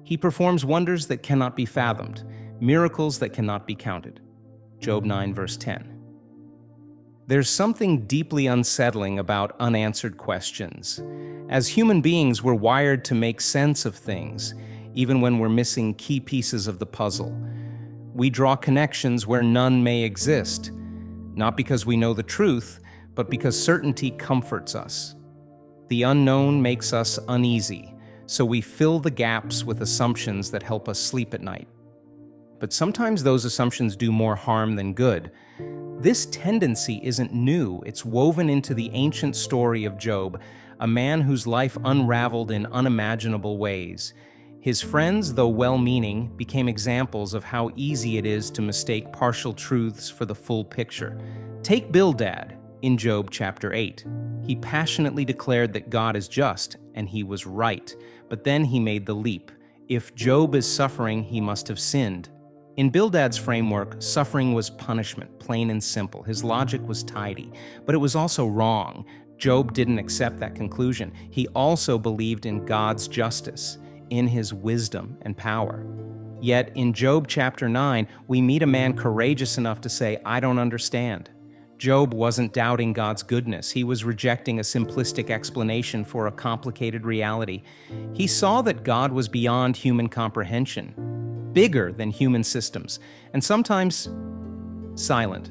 He performs wonders that cannot be fathomed, miracles that cannot be counted. Job 9, verse 10. There's something deeply unsettling about unanswered questions. As human beings, we're wired to make sense of things, even when we're missing key pieces of the puzzle. We draw connections where none may exist, not because we know the truth, but because certainty comforts us. The unknown makes us uneasy, so we fill the gaps with assumptions that help us sleep at night. But sometimes those assumptions do more harm than good. This tendency isn't new. It's woven into the ancient story of Job, a man whose life unraveled in unimaginable ways. His friends, though well-meaning, became examples of how easy it is to mistake partial truths for the full picture. Take Bildad in Job chapter 8. He passionately declared that God is just, and he was right. But then he made the leap. If Job is suffering, he must have sinned. In Bildad's framework, suffering was punishment, plain and simple. His logic was tidy, but it was also wrong. Job didn't accept that conclusion. He also believed in God's justice, in his wisdom and power. Yet in Job chapter 9, we meet a man courageous enough to say, "I don't understand." Job wasn't doubting God's goodness. He was rejecting a simplistic explanation for a complicated reality. He saw that God was beyond human comprehension, bigger than human systems, and sometimes silent.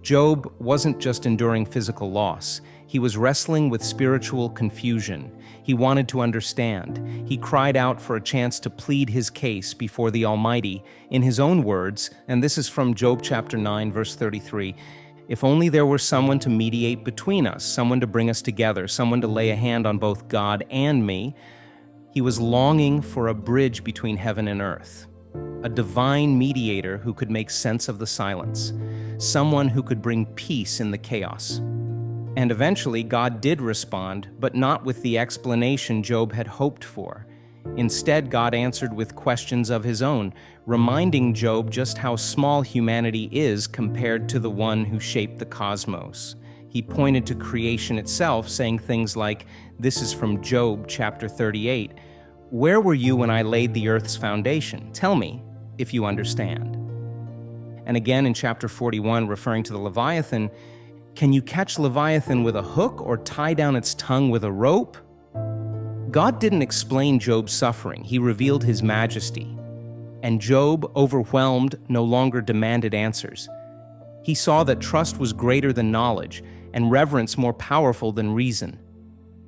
Job wasn't just enduring physical loss. He was wrestling with spiritual confusion. He wanted to understand. He cried out for a chance to plead his case before the Almighty. In his own words, and this is from Job chapter 9, verse 33, "If only there were someone to mediate between us, someone to bring us together, someone to lay a hand on both God and me." He was longing for a bridge between heaven and earth, a divine mediator who could make sense of the silence, someone who could bring peace in the chaos. And eventually, God did respond, but not with the explanation Job had hoped for. Instead, God answered with questions of his own, reminding Job just how small humanity is compared to the one who shaped the cosmos. He pointed to creation itself, saying things like, this is from Job chapter 38, "Where were you when I laid the earth's foundation? Tell me, if you understand." And again in chapter 41, referring to the Leviathan, "Can you catch Leviathan with a hook or tie down its tongue with a rope?" God didn't explain Job's suffering. He revealed his majesty. And Job, overwhelmed, no longer demanded answers. He saw that trust was greater than knowledge and reverence more powerful than reason.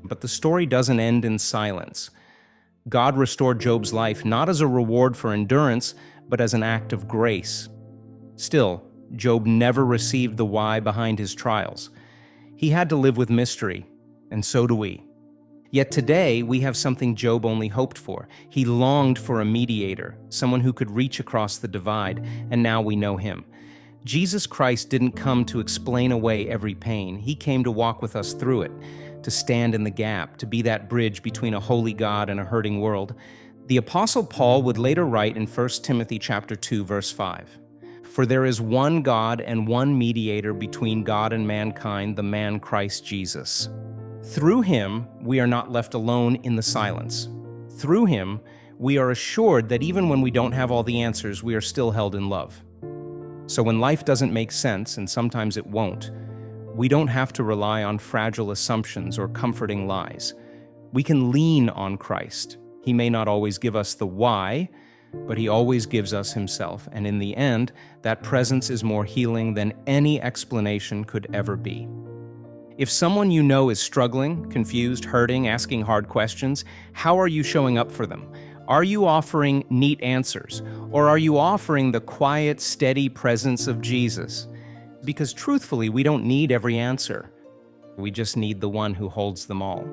But the story doesn't end in silence. God restored Job's life not as a reward for endurance, but as an act of grace. Still, Job never received the why behind his trials. He had to live with mystery, and so do we. Yet today, we have something Job only hoped for. He longed for a mediator, someone who could reach across the divide, and now we know him. Jesus Christ didn't come to explain away every pain. He came to walk with us through it, to stand in the gap, to be that bridge between a holy God and a hurting world. The Apostle Paul would later write in 1 Timothy chapter 2, verse 5, "For there is one God and one mediator between God and mankind, the man Christ Jesus. Through him, we are not left alone in the silence. Through him, we are assured that even when we don't have all the answers, we are still held in love." So when life doesn't make sense, and sometimes it won't, we don't have to rely on fragile assumptions or comforting lies. We can lean on Christ. He may not always give us the why, but he always gives us himself. And in the end, that presence is more healing than any explanation could ever be. If someone you know is struggling, confused, hurting, asking hard questions, how are you showing up for them? Are you offering neat answers, or are you offering the quiet, steady presence of Jesus? Because truthfully, we don't need every answer. We just need the one who holds them all.